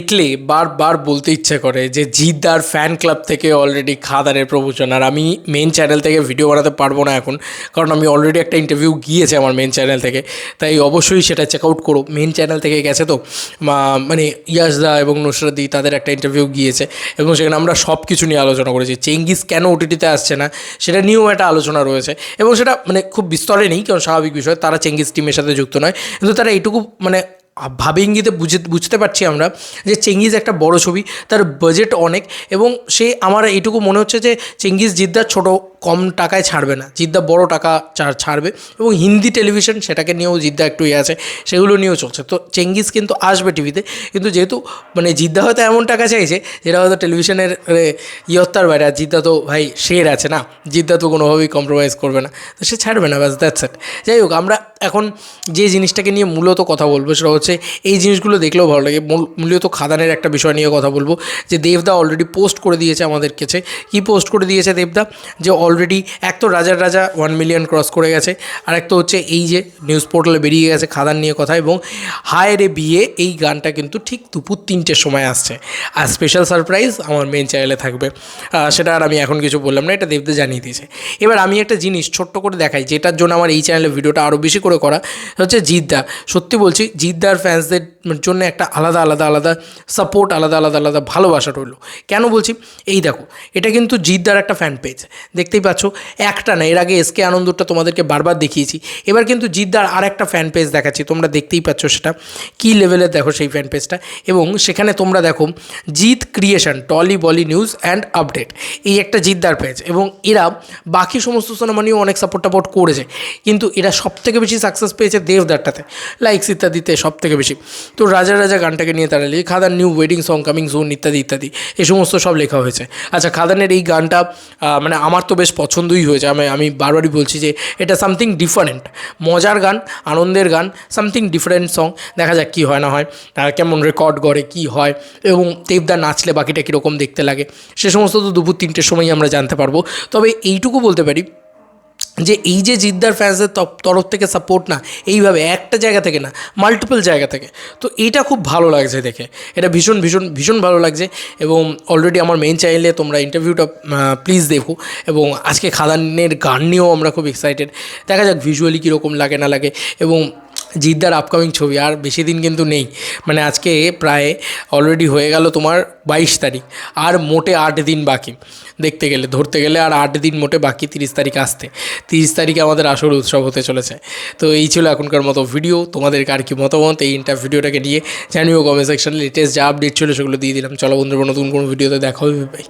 দেখলে বারবার বলতে ইচ্ছে করে যে জিদ্দার ফ্যান ক্লাব থেকে অলরেডি খাদানের প্রমোশন। আর আমি মেন চ্যানেল থেকে ভিডিও বানাতে পারবো না এখন, কারণ আমি অলরেডি একটা ইন্টারভিউ গিয়েছে আমার মেন চ্যানেল থেকে, তাই অবশ্যই সেটা চেক আউট করো। মেন চ্যানেল থেকে গেছে তো মানে ইয়াসদা এবং নুসরাতদি তাদের একটা ইন্টারভিউ গিয়েছে এবং সেখানে আমরা সব কিছু নিয়ে আলোচনা করেছি। চেঙ্গিস কেন ওটিটিতে আসছে না সেটা নিয়েও একটা আলোচনা রয়েছে এবং সেটা মানে খুব বিস্তরে নেই, কারণ স্বাভাবিক বিষয়, তারা চেঙ্গিস টিমের সাথে যুক্ত নয়, কিন্তু তারা এইটুকু মানে ভাবে ইঙ্গিতে বুঝতে পারছি আমরা যে চেঙ্গিজ একটা বড় ছবি, তার বাজেট অনেক, এবং সে আমার এইটুকু মনে হচ্ছে যে চেঙ্গিজ জিদ্দার ছোটো কম টাকায় ছাড়বে না, জিদ্দা বড় টাকা ছাড়বে। এবং হিন্দি টেলিভিশন সেটাকে নিয়েও জিদ্দা একটু আছে, সেগুলো নিয়েও চলছে। তো চেঙ্গিজ কিন্তু আসবে টিভিতে, কিন্তু যেহেতু মানে জিদ্দা হয়তো এমন টাকা চাইছে যেটা হয়তো টেলিভিশনের ইয়ত্তার বাইরে, আর জিদ্দা তো ভাই শের আছে না, জিদ্দা তো কোনোভাবেই কম্প্রোমাইজ করবে না, তো সে ছাড়বে না, ব্যাস দ্যাটস ইট। যাই হোক, আমরা এখন যে জিনিসটাকে নিয়ে মূলত কথা বলবো সেটা হচ্ছে, এই জিনিসগুলো দেখলেও ভালো লাগে, মূলত খাদানের একটা বিষয় নিয়ে কথা বলবো, যে দেবদা অলরেডি পোস্ট করে দিয়েছে আমাদের কাছে। কী পোস্ট করে দিয়েছে দেবদা? যে অলরেডি এক তো রাজার রাজা 1 মিলিয়ন ক্রস করে গেছে, আর এক তো হচ্ছে এই যে নিউজ পোর্টালে বেরিয়ে গেছে খাদান নিয়ে কথা, এবং হায় রে বিয়ে এই গানটা কিন্তু ঠিক দুপুর 3টের সময় আসছে। আর স্পেশাল সারপ্রাইজ আমার মেন চ্যানেলে থাকবে, সেটা আর আমি এখন কিছু বললাম না, এটা দেবদা জানিয়ে দিয়েছে। এবার আমি একটা জিনিস ছোট্ট করে দেখাই, যেটার জন্য আমার এই চ্যানেলে ভিডিওটা আরও বেশি করে করা হচ্ছে জিদ্দা। সত্যি বলছি, জিদ্দার ফ্যান্সদের জন্য একটা আলাদা আলাদা আলাদা সাপোর্ট, আলাদা আলাদা আলাদা ভালোবাসা রইল। কেন বলছি? এই দেখো, এটা কিন্তু জিদ্দার একটা ফ্যান পেজ, দেখতেই পাচ্ছ, একটা না, এর আগে এসকে আনন্দটা তোমাদেরকে বারবার দেখিয়েছি, এবার কিন্তু জিদ্দার আর একটা ফ্যান পেজ দেখাচ্ছি, তোমরা দেখতেই পাচ্ছ সেটা কী লেভেলের, দেখো সেই ফ্যান পেজটা। এবং সেখানে তোমরা দেখো জিৎ ক্রিয়েশন, টলি বলি নিউজ অ্যান্ড আপডেট, এই একটা জিদ্দার পেজ, এবং এরা বাকি সমস্ত সিনেমা নিয়েও অনেক সাপোর্ট করেছে, কিন্তু এরা সবথেকে বেশি সাকসেস পেয়েছে দেবদারটাতে, লাইকস ইত্যাদিতে সবথেকে বেশি। তো রাজা রাজা গানটাকে নিয়ে তারা লিখে Khadaan new wedding song coming soon ইত্যাদি ইত্যাদি, এই সমস্ত সব লেখা হয়েছে। আচ্ছা, খাদানের এই গানটা মানে আমার তো বেশ পছন্দই হয়েছে, আমি বারবারই বলছি যে এটা সামথিং ডিফারেন্ট, মজার গান, আনন্দের গান, সামথিং ডিফারেন্ট সং। দেখা যাক কী হয় না হয়, কেমন রেকর্ড করে, কী হয়, এবং দেবদা নাচলে বাকিটা কীরকম দেখতে লাগে, সে সমস্ত তো দুপুর 3টের সময়ই আমরা জানতে পারবো। তবে এইটুকু বলতে পারি যে এই যে জিদ্দার ফ্যান্সদের তরফ থেকে সাপোর্ট না, এইভাবে একটা জায়গা থেকে না, মাল্টিপল জায়গা থেকে, তো এইটা খুব ভালো লাগছে দেখে, এটা ভীষণ ভীষণ ভীষণ ভালো লাগছে। এবং অলরেডি আমার মেন চ্যানেলে তোমরা ইন্টারভিউটা প্লিজ দেখো, এবং আজকে খাদানের গান নিয়েও আমরা খুব এক্সাইটেড, দেখা যাক ভিজুয়ালি কীরকম লাগে না লাগে। এবং জিদ্দার আপকামিং ছবি আর বেশি দিন কিন্তু নেই, মানে আজকে প্রায় অলরেডি হয়ে গেল তোমার 22 তারিখ, আর মোটে 8 দিন বাকি, দেখতে গেলে ধরতে গেলে আর 8 দিন মোটে বাকি 30 তারিখ আসতে। 30 তারিখে আমাদের আসল উৎসব হতে চলেছে। তো এই ছিল এখনকার মতো ভিডিও, তোমাদেরকে আর কি মতামত এই ভিডিওটাকে নিয়ে জানিও কমেন্ট সেকশনে। লেটেস্ট যা আপডেট ছিল সেগুলো দিয়ে দিলাম। চলো বন্ধুরা, নতুন কোনো ভিডিওতে দেখা হবে, বাই।